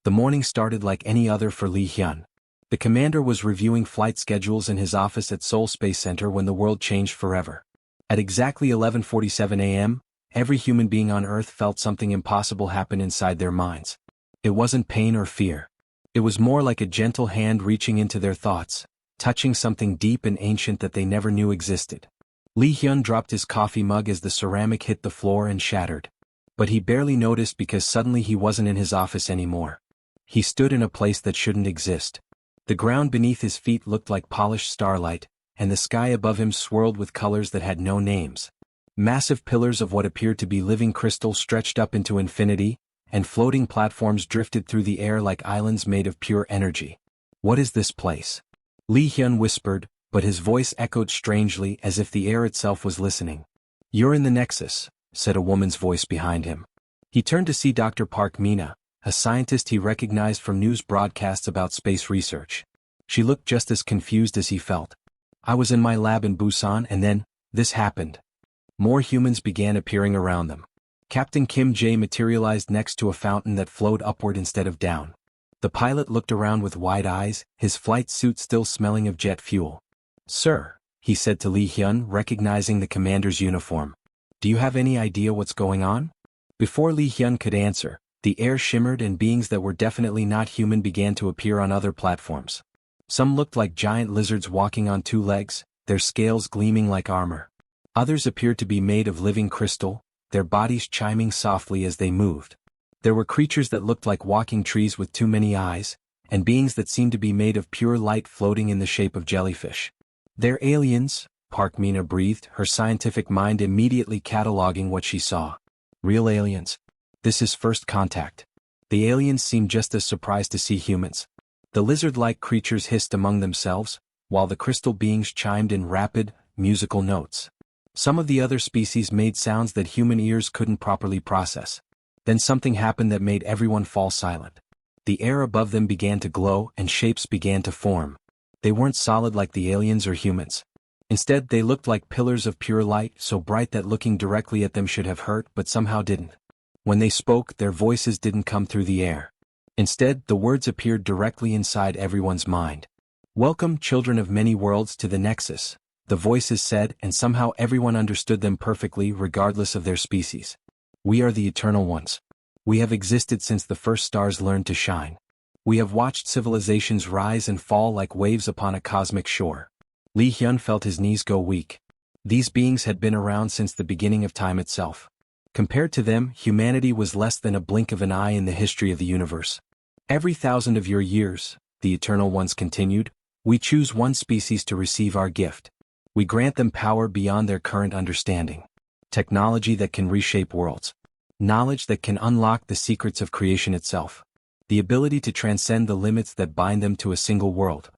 The morning started like any other for Lee Hyun. The commander was reviewing flight schedules in his office at Seoul Space Center when the world changed forever. At exactly 11:47 a.m., every human being on Earth felt something impossible happen inside their minds. It wasn't pain or fear. It was more like a gentle hand reaching into their thoughts, touching something deep and ancient that they never knew existed. Lee Hyun dropped his coffee mug as the ceramic hit the floor and shattered. But he barely noticed because suddenly he wasn't in his office anymore. He stood in a place that shouldn't exist. The ground beneath his feet looked like polished starlight, and the sky above him swirled with colors that had no names. Massive pillars of what appeared to be living crystal stretched up into infinity, and floating platforms drifted through the air like islands made of pure energy. "What is this place?" Lee Hyun whispered, but his voice echoed strangely as if the air itself was listening. "You're in the Nexus," said a woman's voice behind him. He turned to see Dr. Park Mina, a scientist he recognized from news broadcasts about space research. She looked just as confused as he felt. "I was in my lab in Busan and then, this happened." More humans began appearing around them. Captain Kim Jae materialized next to a fountain that flowed upward instead of down. The pilot looked around with wide eyes, his flight suit still smelling of jet fuel. "Sir," he said to Lee Hyun, recognizing the commander's uniform. "Do you have any idea what's going on?" Before Lee Hyun could answer, the air shimmered and beings that were definitely not human began to appear on other platforms. Some looked like giant lizards walking on two legs, their scales gleaming like armor. Others appeared to be made of living crystal, their bodies chiming softly as they moved. There were creatures that looked like walking trees with too many eyes, and beings that seemed to be made of pure light floating in the shape of jellyfish. "They're aliens," Park Mina breathed, her scientific mind immediately cataloging what she saw. "Real aliens. This is first contact." The aliens seemed just as surprised to see humans. The lizard-like creatures hissed among themselves, while the crystal beings chimed in rapid, musical notes. Some of the other species made sounds that human ears couldn't properly process. Then something happened that made everyone fall silent. The air above them began to glow and shapes began to form. They weren't solid like the aliens or humans. Instead, they looked like pillars of pure light, so bright that looking directly at them should have hurt but somehow didn't. When they spoke, their voices didn't come through the air. Instead, the words appeared directly inside everyone's mind. "Welcome, children of many worlds, to the Nexus," the voices said, and somehow everyone understood them perfectly regardless of their species. "We are the Eternal Ones. We have existed since the first stars learned to shine. We have watched civilizations rise and fall like waves upon a cosmic shore." Lee Hyun felt his knees go weak. These beings had been around since the beginning of time itself. Compared to them, humanity was less than a blink of an eye in the history of the universe. "Every 1,000 of your years," the Eternal Ones continued, "we choose one species to receive our gift. We grant them power beyond their current understanding. Technology that can reshape worlds. Knowledge that can unlock the secrets of creation itself. The ability to transcend the limits that bind them to a single world."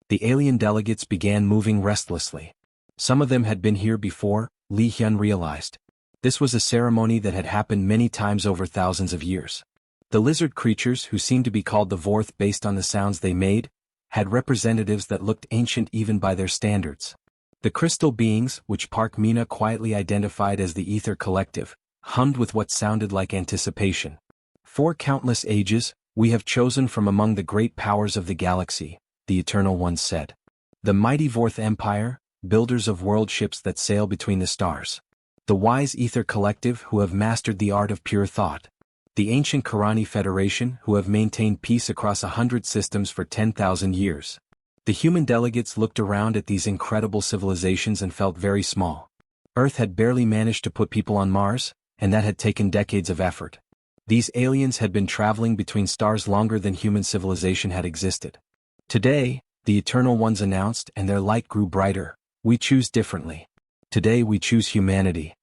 The alien delegates began moving restlessly. Some of them had been here before, Lee Hyun realized. This was a ceremony that had happened many times over thousands of years. The lizard creatures, who seemed to be called the Vorth based on the sounds they made, had representatives that looked ancient even by their standards. The crystal beings, which Park Mina quietly identified as the Ether Collective, hummed with what sounded like anticipation. "For countless ages, we have chosen from among the great powers of the galaxy," the Eternal Ones said. "The mighty Vorth Empire, builders of world ships that sail between the stars. The wise Ether Collective, who have mastered the art of pure thought. The ancient Karani Federation, who have maintained peace across 100 systems for 10,000 years." The human delegates looked around at these incredible civilizations and felt very small. Earth had barely managed to put people on Mars, and that had taken decades of effort. These aliens had been traveling between stars longer than human civilization had existed. "Today," the Eternal Ones announced, and their light grew brighter, "we choose differently. Today we choose humanity."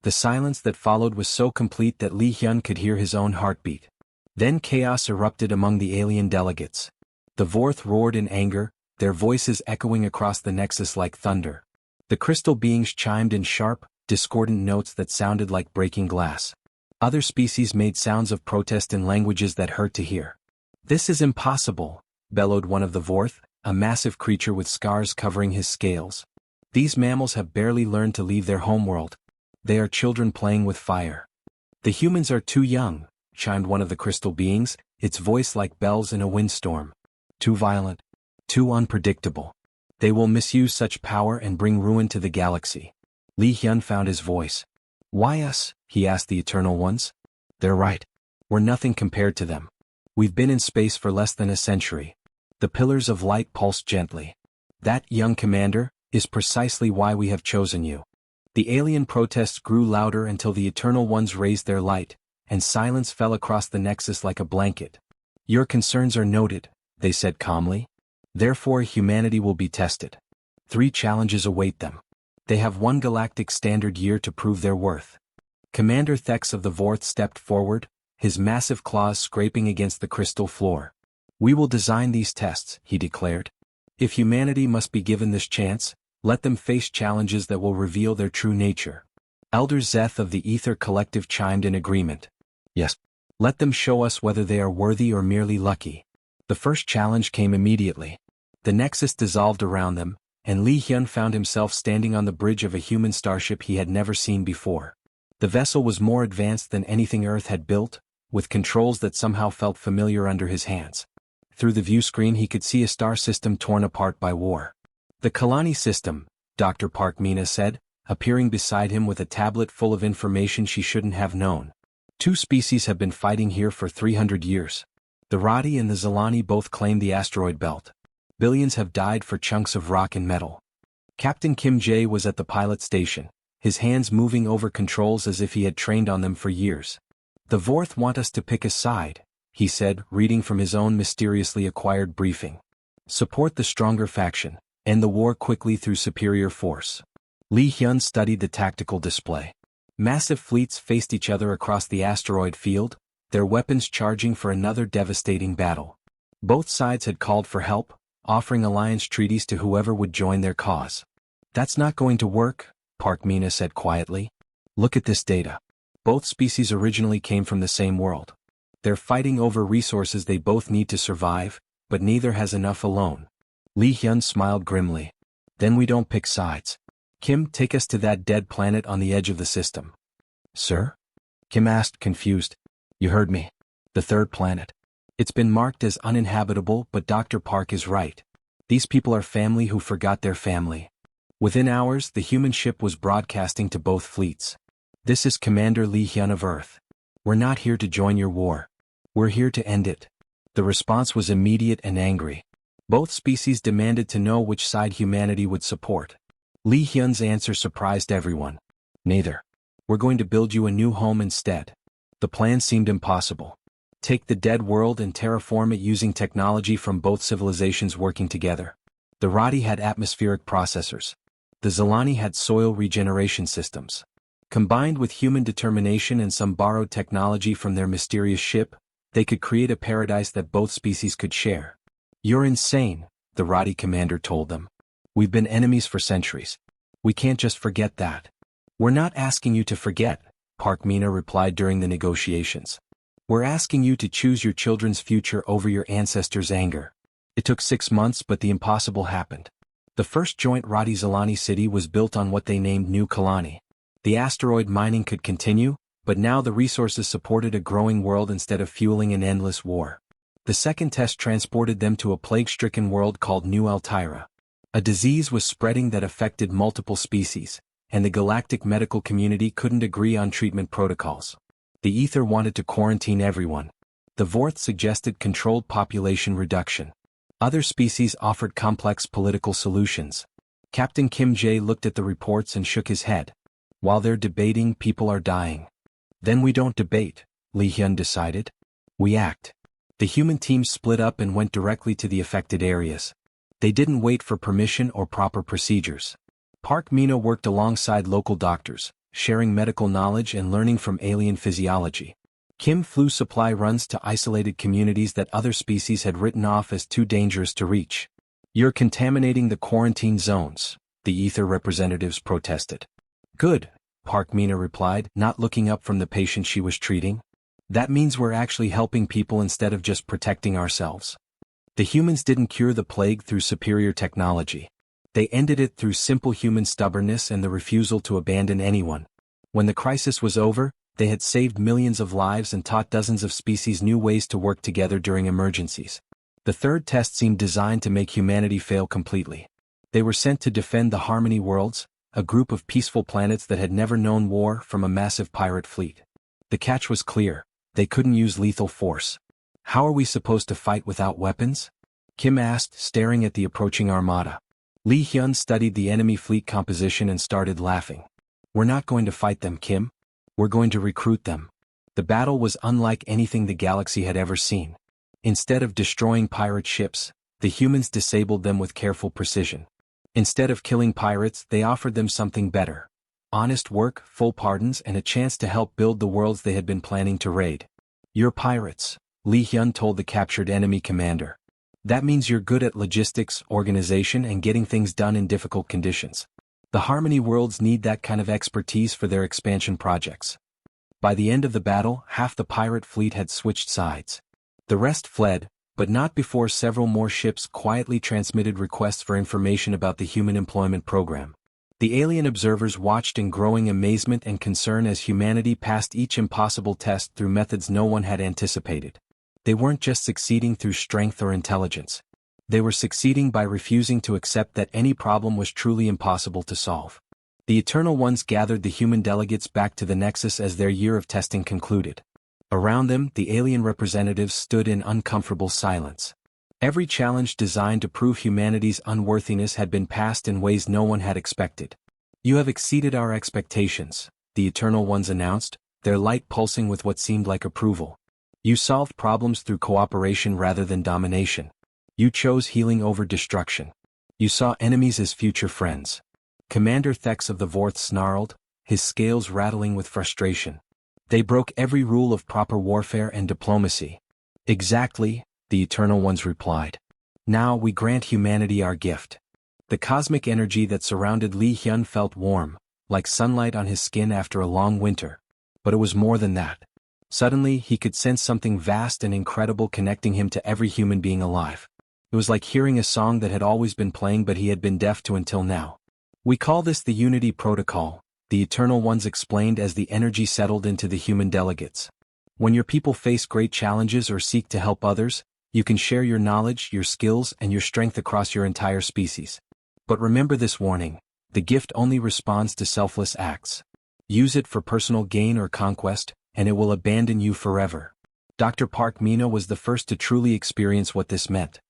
The silence that followed was so complete that Lee Hyun could hear his own heartbeat. Then chaos erupted among the alien delegates. The Vorth roared in anger, their voices echoing across the Nexus like thunder. The crystal beings chimed in sharp, discordant notes that sounded like breaking glass. Other species made sounds of protest in languages that hurt to hear. "This is impossible," bellowed one of the Vorth, a massive creature with scars covering his scales. "These mammals have barely learned to leave their homeworld. They are children playing with fire." "The humans are too young," chimed one of the crystal beings, its voice like bells in a windstorm. Too violent. Too unpredictable. They will misuse such power and bring ruin to the galaxy. Li Hyun found his voice. Why us? He asked the Eternal Ones. They're right. We're nothing compared to them. We've been in space for less than a century. The pillars of light pulsed gently. That, young commander, is precisely why we have chosen you. The alien protests grew louder until the Eternal Ones raised their light, and silence fell across the Nexus like a blanket. Your concerns are noted, they said calmly. Therefore humanity will be tested. 3 challenges await them. They have 1 galactic standard year to prove their worth. Commander Thex of the Vorth stepped forward, his massive claws scraping against the crystal floor. We will design these tests, he declared. If humanity must be given this chance, let them face challenges that will reveal their true nature. Elder Zeth of the Ether Collective chimed in agreement. Yes. Let them show us whether they are worthy or merely lucky. The first challenge came immediately. The Nexus dissolved around them, and Li Hyun found himself standing on the bridge of a human starship he had never seen before. The vessel was more advanced than anything Earth had built, with controls that somehow felt familiar under his hands. Through the view screen he could see a star system torn apart by war. The Kalani system, Dr. Park Mina said, appearing beside him with a tablet full of information she shouldn't have known. 2 species have been fighting here for 300 years. The Radi and the Zalani both claim the asteroid belt. Billions have died for chunks of rock and metal. Captain Kim Jae was at the pilot station, his hands moving over controls as if he had trained on them for years. The Vorth want us to pick a side, he said, reading from his own mysteriously acquired briefing. Support the stronger faction, end the war quickly through superior force. Li Hyun studied the tactical display. Massive fleets faced each other across the asteroid field, their weapons charging for another devastating battle. Both sides had called for help, offering alliance treaties to whoever would join their cause. That's not going to work, Park Mina said quietly. Look at this data. Both species originally came from the same world. They're fighting over resources they both need to survive, but neither has enough alone. Li Hyun smiled grimly. Then we don't pick sides. Kim, take us to that dead planet on the edge of the system. Sir? Kim asked, confused. You heard me. The 3rd planet. It's been marked as uninhabitable, but Dr. Park is right. These people are family who forgot their family. Within hours, the human ship was broadcasting to both fleets. This is Commander Li Hyun of Earth. We're not here to join your war. We're here to end it. The response was immediate and angry. Both species demanded to know which side humanity would support. Li Hyun's answer surprised everyone. Neither. We're going to build you a new home instead. The plan seemed impossible. Take the dead world and terraform it using technology from both civilizations working together. The Radi had atmospheric processors. The Zalani had soil regeneration systems. Combined with human determination and some borrowed technology from their mysterious ship, they could create a paradise that both species could share. You're insane, the Radi commander told them. We've been enemies for centuries. We can't just forget that. We're not asking you to forget, Park Mina replied during the negotiations. We're asking you to choose your children's future over your ancestors' anger. It took 6 months, but the impossible happened. The first joint Radi-Zalani city was built on what they named New Kalani. The asteroid mining could continue, but now the resources supported a growing world instead of fueling an endless war. The second test transported them to a plague-stricken world called New Altyra. A disease was spreading that affected multiple species, and the galactic medical community couldn't agree on treatment protocols. The Ether wanted to quarantine everyone. The Vorth suggested controlled population reduction. Other species offered complex political solutions. Captain Kim Jae looked at the reports and shook his head. While they're debating, people are dying. Then we don't debate, Li Hyun decided. We act. The human team split up and went directly to the affected areas. They didn't wait for permission or proper procedures. Park Mina worked alongside local doctors, sharing medical knowledge and learning from alien physiology. Kim flew supply runs to isolated communities that other species had written off as too dangerous to reach. You're contaminating the quarantine zones, the Ether representatives protested. Good, Park Mina replied, not looking up from the patient she was treating. That means we're actually helping people instead of just protecting ourselves. The humans didn't cure the plague through superior technology. They ended it through simple human stubbornness and the refusal to abandon anyone. When the crisis was over, They had saved millions of lives and taught dozens of species new ways to work together during emergencies. The third test seemed designed to make humanity fail completely. They were sent to defend the Harmony Worlds, a group of peaceful planets that had never known war, from a massive pirate fleet. The catch was clear: they couldn't use lethal force. How are we supposed to fight without weapons? Kim asked, staring at the approaching armada. Lee Hyun studied the enemy fleet composition and started laughing. We're not going to fight them, Kim. We're going to recruit them. The battle was unlike anything the galaxy had ever seen. Instead of destroying pirate ships, the humans disabled them with careful precision. Instead of killing pirates, they offered them something better: honest work, full pardons, and a chance to help build the worlds they had been planning to raid. You're pirates, Lee Hyun told the captured enemy commander. That means you're good at logistics, organization, and getting things done in difficult conditions. The Harmony Worlds need that kind of expertise for their expansion projects. By the end of the battle, half the pirate fleet had switched sides. The rest fled, but not before several more ships quietly transmitted requests for information about the human employment program. The alien observers watched in growing amazement and concern as humanity passed each impossible test through methods no one had anticipated. They weren't just succeeding through strength or intelligence. They were succeeding by refusing to accept that any problem was truly impossible to solve. The Eternal Ones gathered the human delegates back to the Nexus as their year of testing concluded. Around them, the alien representatives stood in uncomfortable silence. Every challenge designed to prove humanity's unworthiness had been passed in ways no one had expected. You have exceeded our expectations, the Eternal Ones announced, their light pulsing with what seemed like approval. You solved problems through cooperation rather than domination. You chose healing over destruction. You saw enemies as future friends. Commander Thex of the Vorth snarled, his scales rattling with frustration. They broke every rule of proper warfare and diplomacy. Exactly, the Eternal Ones replied. Now we grant humanity our gift. The cosmic energy that surrounded Lee Hyun felt warm, like sunlight on his skin after a long winter. But it was more than that. Suddenly, he could sense something vast and incredible connecting him to every human being alive. It was like hearing a song that had always been playing but he had been deaf to until now. We call this the Unity Protocol, the Eternal Ones explained as the energy settled into the human delegates. When your people face great challenges or seek to help others, you can share your knowledge, your skills, and your strength across your entire species. But remember this warning: the gift only responds to selfless acts. Use it for personal gain or conquest, and it will abandon you forever. Dr. Park Mina was the first to truly experience what this meant.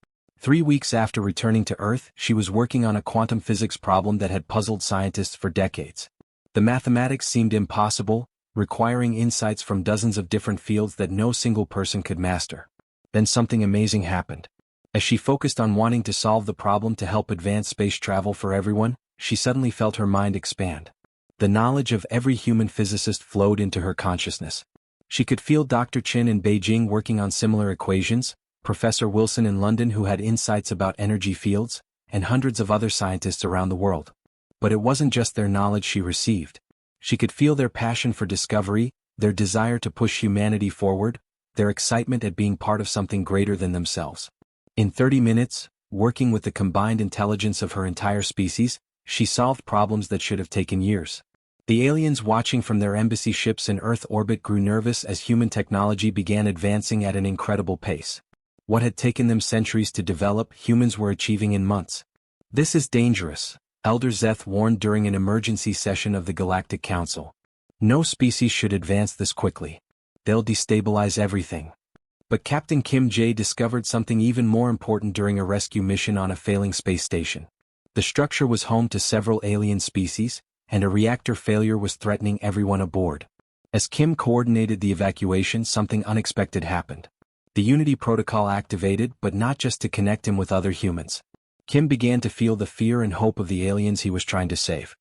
3 weeks after returning to Earth, she was working on a quantum physics problem that had puzzled scientists for decades. The mathematics seemed impossible, requiring insights from dozens of different fields that no single person could master. Then something amazing happened. As she focused on wanting to solve the problem to help advance space travel for everyone, she suddenly felt her mind expand. The knowledge of every human physicist flowed into her consciousness. She could feel Dr. Chin in Beijing working on similar equations, Professor Wilson in London who had insights about energy fields, and hundreds of other scientists around the world. But it wasn't just their knowledge she received. She could feel their passion for discovery, their desire to push humanity forward, their excitement at being part of something greater than themselves. In 30 minutes, working with the combined intelligence of her entire species, she solved problems that should have taken years. The aliens watching from their embassy ships in Earth orbit grew nervous as human technology began advancing at an incredible pace. What had taken them centuries to develop, humans were achieving in months. This is dangerous, Elder Zeth warned during an emergency session of the Galactic Council. No species should advance this quickly. They'll destabilize everything. But Captain Kim Jae discovered something even more important during a rescue mission on a failing space station. The structure was home to several alien species, and a reactor failure was threatening everyone aboard. As Kim coordinated the evacuation, something unexpected happened. The Unity Protocol activated, but not just to connect him with other humans. Kim began to feel the fear and hope of the aliens he was trying to save.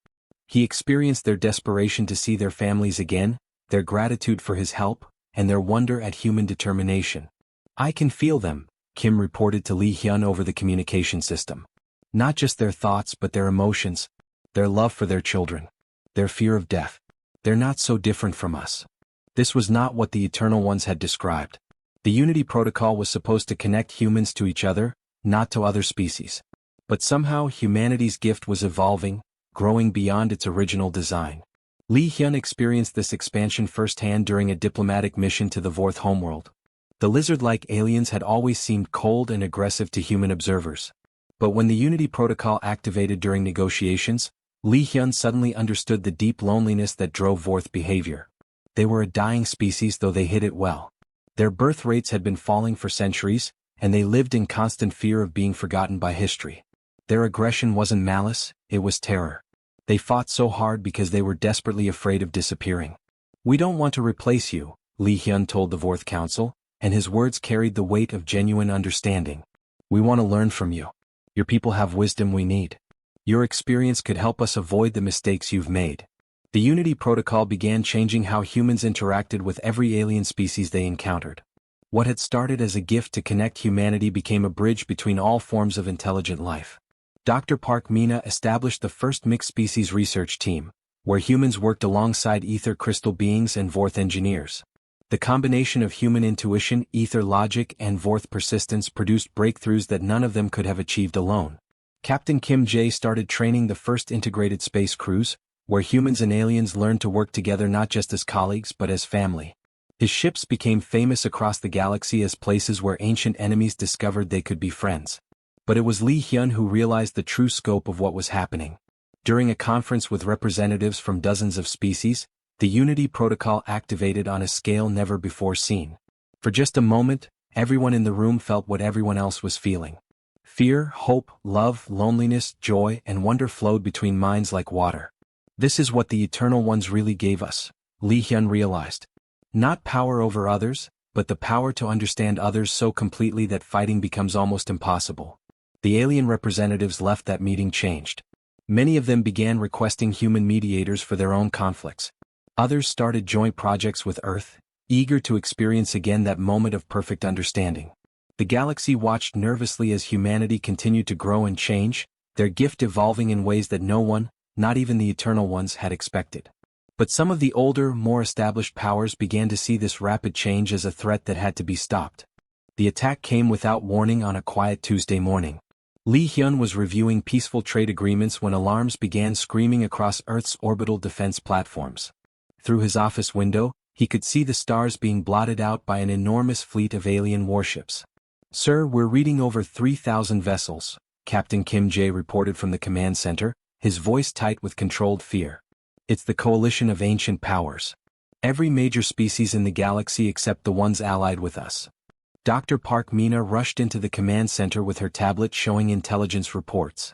He experienced their desperation to see their families again, their gratitude for his help, and their wonder at human determination. I can feel them, Kim reported to Lee Hyun over the communication system. Not just their thoughts but their emotions, their love for their children, their fear of death. They're not so different from us. This was not what the Eternal Ones had described. The Unity Protocol was supposed to connect humans to each other, not to other species. But somehow humanity's gift was evolving, growing beyond its original design. Lee Hyun experienced this expansion firsthand during a diplomatic mission to the Vorth homeworld. The lizard-like aliens had always seemed cold and aggressive to human observers. But when the Unity Protocol activated during negotiations, Lee Hyun suddenly understood the deep loneliness that drove Vorth behavior. They were a dying species, though they hid it well. Their birth rates had been falling for centuries, and they lived in constant fear of being forgotten by history. Their aggression wasn't malice, it was terror. They fought so hard because they were desperately afraid of disappearing. "We don't want to replace you," Lee Hyun told the Vorth Council, and his words carried the weight of genuine understanding. "We want to learn from you. Your people have wisdom we need. Your experience could help us avoid the mistakes you've made." The Unity Protocol began changing how humans interacted with every alien species they encountered. What had started as a gift to connect humanity became a bridge between all forms of intelligent life. Dr. Park Mina established the first mixed species research team, where humans worked alongside ether crystal beings and Vorth engineers. The combination of human intuition, ether logic, and Vorth persistence produced breakthroughs that none of them could have achieved alone. Captain Kim Jae started training the first integrated space crews, where humans and aliens learned to work together not just as colleagues but as family. His ships became famous across the galaxy as places where ancient enemies discovered they could be friends. But it was Lee Hyun who realized the true scope of what was happening. During a conference with representatives from dozens of species, the Unity Protocol activated on a scale never before seen. For just a moment, everyone in the room felt what everyone else was feeling. Fear, hope, love, loneliness, joy, and wonder flowed between minds like water. "This is what the Eternal Ones really gave us," Lee Hyun realized. Not power over others, but the power to understand others so completely that fighting becomes almost impossible. The alien representatives left that meeting changed. Many of them began requesting human mediators for their own conflicts. Others started joint projects with Earth, eager to experience again that moment of perfect understanding. The galaxy watched nervously as humanity continued to grow and change, their gift evolving in ways that no one, not even the Eternal Ones, had expected. But some of the older, more established powers began to see this rapid change as a threat that had to be stopped. The attack came without warning on a quiet Tuesday morning. Lee Hyun was reviewing peaceful trade agreements when alarms began screaming across Earth's orbital defense platforms. Through his office window, he could see the stars being blotted out by an enormous fleet of alien warships. "Sir, we're reading over 3,000 vessels," Captain Kim Jae reported from the command center, his voice tight with controlled fear. "It's the coalition of ancient powers. Every major species in the galaxy except the ones allied with us." Dr. Park Mina rushed into the command center with her tablet showing intelligence reports.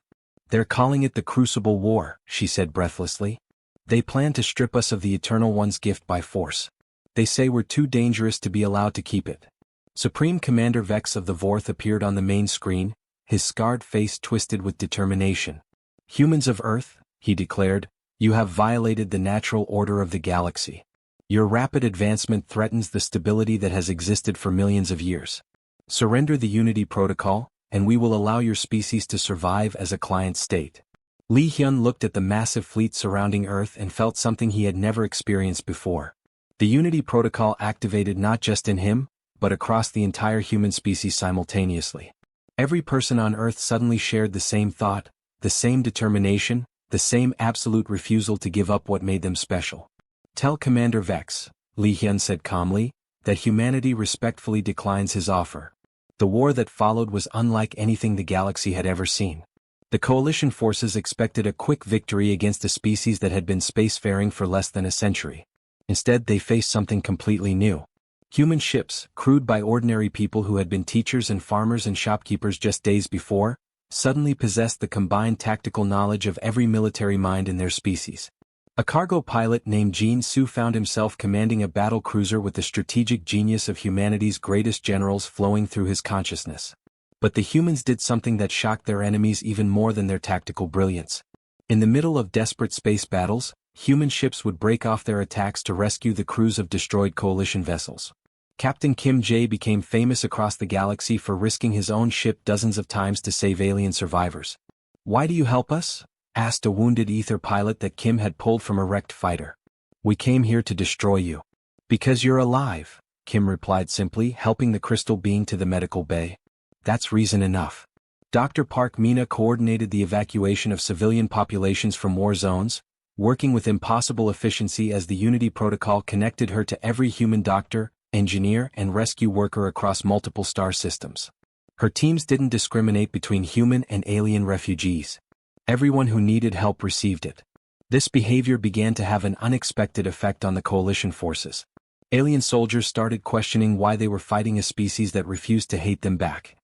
"They're calling it the Crucible War," she said breathlessly. "They plan to strip us of the Eternal One's gift by force. They say we're too dangerous to be allowed to keep it." Supreme Commander Vex of the Vorth appeared on the main screen, his scarred face twisted with determination. "Humans of Earth," he declared, "you have violated the natural order of the galaxy. Your rapid advancement threatens the stability that has existed for millions of years. Surrender the Unity Protocol, and we will allow your species to survive as a client state." Lee Hyun looked at the massive fleet surrounding Earth and felt something he had never experienced before. The Unity Protocol activated not just in him, but across the entire human species simultaneously. Every person on Earth suddenly shared the same thought, the same determination, the same absolute refusal to give up what made them special. "Tell Commander Vex," Lee Hyun said calmly, "that humanity respectfully declines his offer." The war that followed was unlike anything the galaxy had ever seen. The coalition forces expected a quick victory against a species that had been spacefaring for less than a century. Instead, they faced something completely new. Human ships, crewed by ordinary people who had been teachers and farmers and shopkeepers just days before, suddenly possessed the combined tactical knowledge of every military mind in their species. A cargo pilot named Jean Su found himself commanding a battle cruiser with the strategic genius of humanity's greatest generals flowing through his consciousness. But the humans did something that shocked their enemies even more than their tactical brilliance. In the middle of desperate space battles, human ships would break off their attacks to rescue the crews of destroyed coalition vessels. Captain Kim Jae became famous across the galaxy for risking his own ship dozens of times to save alien survivors. "Why do you help us?" asked a wounded ether pilot that Kim had pulled from a wrecked fighter. "We came here to destroy you." "Because you're alive," Kim replied simply, helping the crystal being to the medical bay. "That's reason enough." Dr. Park Mina coordinated the evacuation of civilian populations from war zones, working with impossible efficiency as the Unity protocol connected her to every human doctor, engineer, and rescue worker across multiple star systems. Her teams didn't discriminate between human and alien refugees. Everyone who needed help received it. This behavior began to have an unexpected effect on the coalition forces. Alien soldiers started questioning why they were fighting a species that refused to hate them back.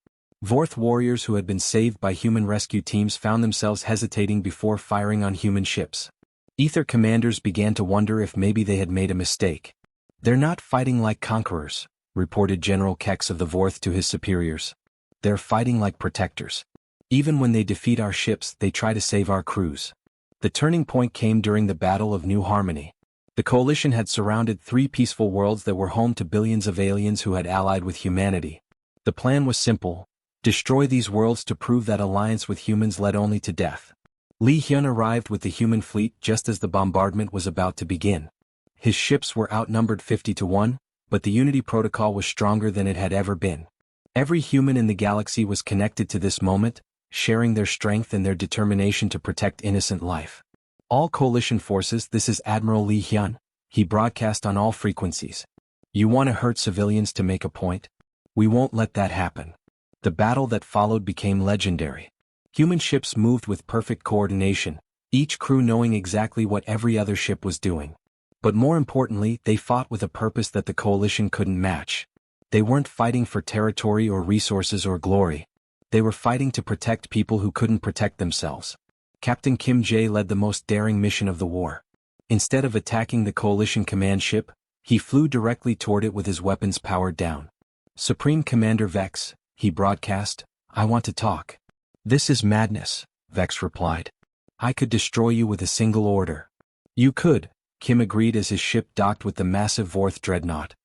Vorth warriors who had been saved by human rescue teams found themselves hesitating before firing on human ships. Ether commanders began to wonder if maybe they had made a mistake. "They're not fighting like conquerors," reported General Kex of the Vorth to his superiors. "They're fighting like protectors. Even when they defeat our ships, they try to save our crews." The turning point came during the Battle of New Harmony. The coalition had surrounded 3 peaceful worlds that were home to billions of aliens who had allied with humanity. The plan was simple: destroy these worlds to prove that alliance with humans led only to death. Li Hyun arrived with the human fleet just as the bombardment was about to begin. His ships were outnumbered 50-1, but the Unity protocol was stronger than it had ever been. Every human in the galaxy was connected to this moment, sharing their strength and their determination to protect innocent life. "All coalition forces, this is Admiral Li Hyun," he broadcast on all frequencies. "You want to hurt civilians to make a point? We won't let that happen." The battle that followed became legendary. Human ships moved with perfect coordination, each crew knowing exactly what every other ship was doing. But more importantly, they fought with a purpose that the coalition couldn't match. They weren't fighting for territory or resources or glory. They were fighting to protect people who couldn't protect themselves. Captain Kim Jae led the most daring mission of the war. Instead of attacking the coalition command ship, he flew directly toward it with his weapons powered down. "Supreme Commander Vex," he broadcast, "I want to talk." "This is madness," Vex replied. "I could destroy you with a single order." "You could," Kim agreed as his ship docked with the massive Vorth dreadnought.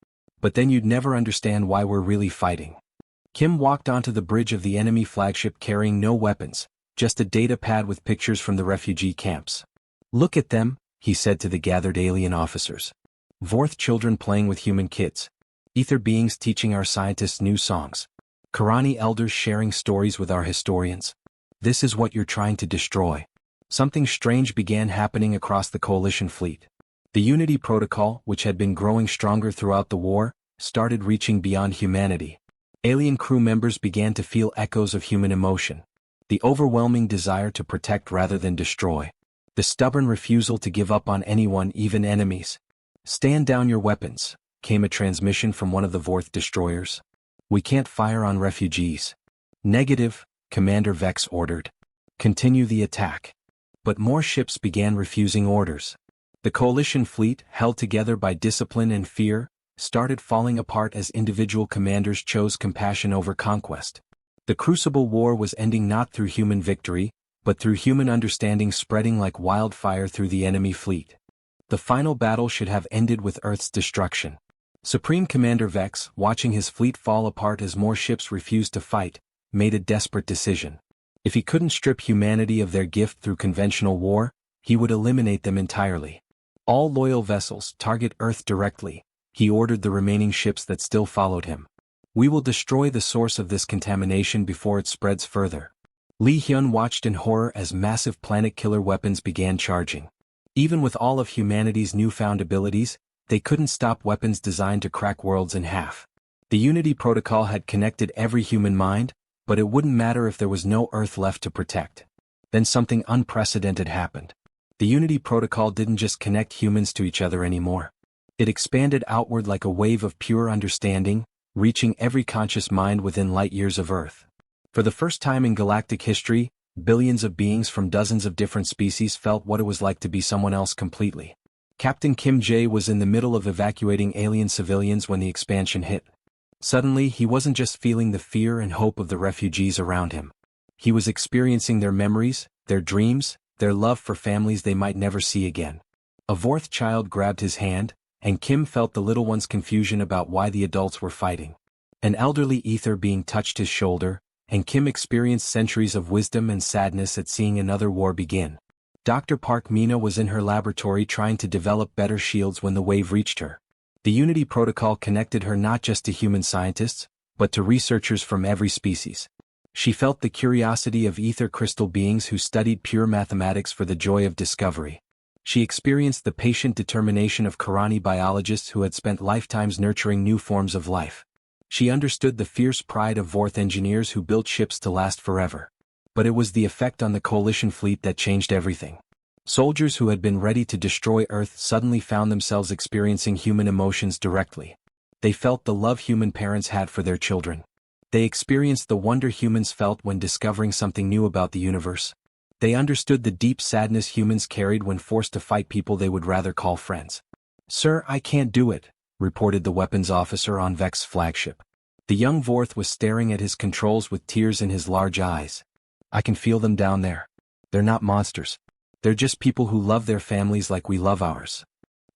"But then you'd never understand why we're really fighting." Kim walked onto the bridge of the enemy flagship carrying no weapons, just a data pad with pictures from the refugee camps. "Look at them," he said to the gathered alien officers. "Vorth children playing with human kids. Ether beings teaching our scientists new songs. Karani elders sharing stories with our historians. This is what you're trying to destroy." Something strange began happening across the coalition fleet. The Unity protocol, which had been growing stronger throughout the war, started reaching beyond humanity. Alien crew members began to feel echoes of human emotion. The overwhelming desire to protect rather than destroy. The stubborn refusal to give up on anyone, even enemies. "Stand down your weapons," came a transmission from one of the Vorth destroyers. "We can't fire on refugees." "Negative," Commander Vex ordered. "Continue the attack." But more ships began refusing orders. The coalition fleet, held together by discipline and fear, started falling apart as individual commanders chose compassion over conquest. The Crucible War was ending not through human victory, but through human understanding spreading like wildfire through the enemy fleet. The final battle should have ended with Earth's destruction. Supreme Commander Vex, watching his fleet fall apart as more ships refused to fight, made a desperate decision. If he couldn't strip humanity of their gift through conventional war, he would eliminate them entirely. "All loyal vessels, target Earth directly," he ordered the remaining ships that still followed him. "We will destroy the source of this contamination before it spreads further." Li Hyun watched in horror as massive planet-killer weapons began charging. Even with all of humanity's newfound abilities, they couldn't stop weapons designed to crack worlds in half. The Unity protocol had connected every human mind, but it wouldn't matter if there was no Earth left to protect. Then something unprecedented happened. The Unity protocol didn't just connect humans to each other anymore. It expanded outward like a wave of pure understanding, reaching every conscious mind within light years of Earth. For the first time in galactic history, billions of beings from dozens of different species felt what it was like to be someone else completely. Captain Kim Jae was in the middle of evacuating alien civilians when the expansion hit. Suddenly, he wasn't just feeling the fear and hope of the refugees around him. He was experiencing their memories, their dreams, their love for families they might never see again. A Vorth child grabbed his hand, and Kim felt the little one's confusion about why the adults were fighting. An elderly ether being touched his shoulder, and Kim experienced centuries of wisdom and sadness at seeing another war begin. Dr. Park Mina was in her laboratory trying to develop better shields when the wave reached her. The Unity protocol connected her not just to human scientists, but to researchers from every species. She felt the curiosity of ether crystal beings who studied pure mathematics for the joy of discovery. She experienced the patient determination of Karani biologists who had spent lifetimes nurturing new forms of life. She understood the fierce pride of Vorth engineers who built ships to last forever. But it was the effect on the coalition fleet that changed everything. Soldiers who had been ready to destroy Earth suddenly found themselves experiencing human emotions directly. They felt the love human parents had for their children. They experienced the wonder humans felt when discovering something new about the universe. They understood the deep sadness humans carried when forced to fight people they would rather call friends. "Sir, I can't do it," reported the weapons officer on Vex's flagship. The young Vorth was staring at his controls with tears in his large eyes. "I can feel them down there. They're not monsters. They're just people who love their families like we love ours."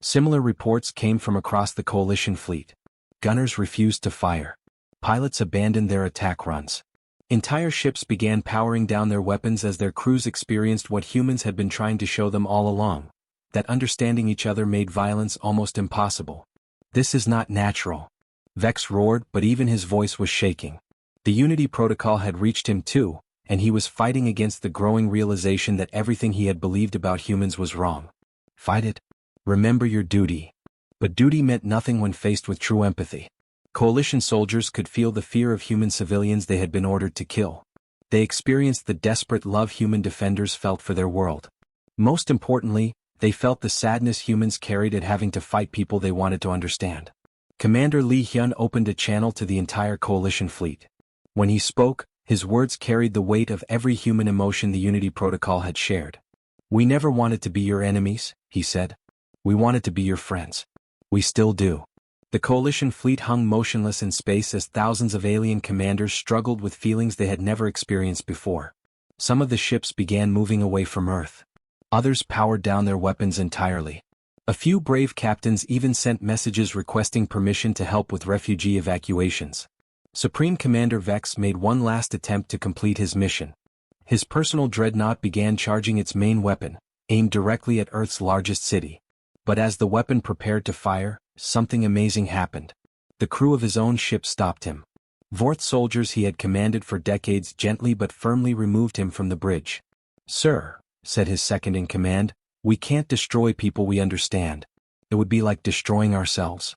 Similar reports came from across the coalition fleet. Gunners refused to fire. Pilots abandoned their attack runs. Entire ships began powering down their weapons as their crews experienced what humans had been trying to show them all along, that understanding each other made violence almost impossible. "This is not natural," Vex roared, but even his voice was shaking. The Unity Protocol had reached him too, and he was fighting against the growing realization that everything he had believed about humans was wrong. Fight it. Remember your duty. But duty meant nothing when faced with true empathy. Coalition soldiers could feel the fear of human civilians they had been ordered to kill. They experienced the desperate love human defenders felt for their world. Most importantly, they felt the sadness humans carried at having to fight people they wanted to understand. Commander Lee Hyun opened a channel to the entire coalition fleet. When he spoke, his words carried the weight of every human emotion the Unity Protocol had shared. "We never wanted to be your enemies," he said. "We wanted to be your friends. We still do." The coalition fleet hung motionless in space as thousands of alien commanders struggled with feelings they had never experienced before. Some of the ships began moving away from Earth. Others powered down their weapons entirely. A few brave captains even sent messages requesting permission to help with refugee evacuations. Supreme Commander Vex made one last attempt to complete his mission. His personal dreadnought began charging its main weapon, aimed directly at Earth's largest city. But as the weapon prepared to fire, something amazing happened. The crew of his own ship stopped him. Vorth soldiers he had commanded for decades gently but firmly removed him from the bridge. "Sir," said his second-in-command, "we can't destroy people we understand. It would be like destroying ourselves."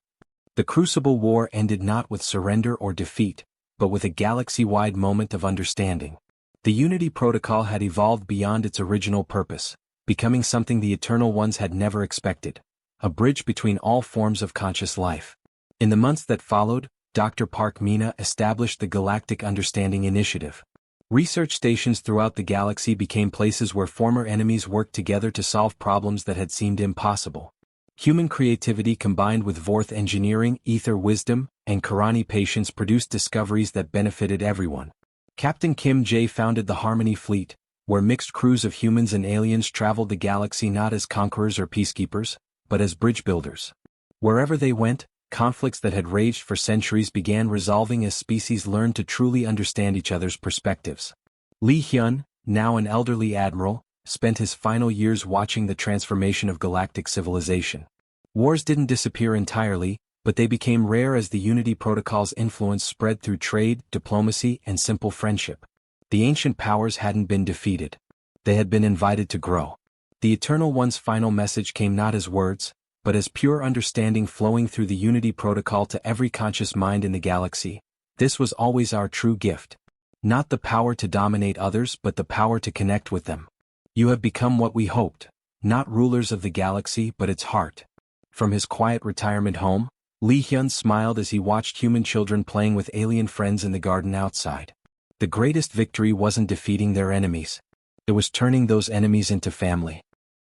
The Crucible War ended not with surrender or defeat, but with a galaxy-wide moment of understanding. The Unity Protocol had evolved beyond its original purpose, becoming something the Eternal Ones had never expected, a bridge between all forms of conscious life. In the months that followed, Dr. Park Mina established the Galactic Understanding Initiative. Research stations throughout the galaxy became places where former enemies worked together to solve problems that had seemed impossible. Human creativity combined with Vorth engineering, ether wisdom, and Karani patience produced discoveries that benefited everyone. Captain Kim Jae founded the Harmony Fleet, where mixed crews of humans and aliens traveled the galaxy not as conquerors or peacekeepers, but as bridge builders. Wherever they went, conflicts that had raged for centuries began resolving as species learned to truly understand each other's perspectives. Lee Hyun, now an elderly admiral, spent his final years watching the transformation of galactic civilization. Wars didn't disappear entirely, but they became rare as the Unity Protocol's influence spread through trade, diplomacy, and simple friendship. The ancient powers hadn't been defeated. They had been invited to grow. The Eternal One's final message came not as words, but as pure understanding flowing through the Unity Protocol to every conscious mind in the galaxy. This was always our true gift. Not the power to dominate others but the power to connect with them. You have become what we hoped, not rulers of the galaxy but its heart. From his quiet retirement home, Lee Hyun smiled as he watched human children playing with alien friends in the garden outside. The greatest victory wasn't defeating their enemies. It was turning those enemies into family.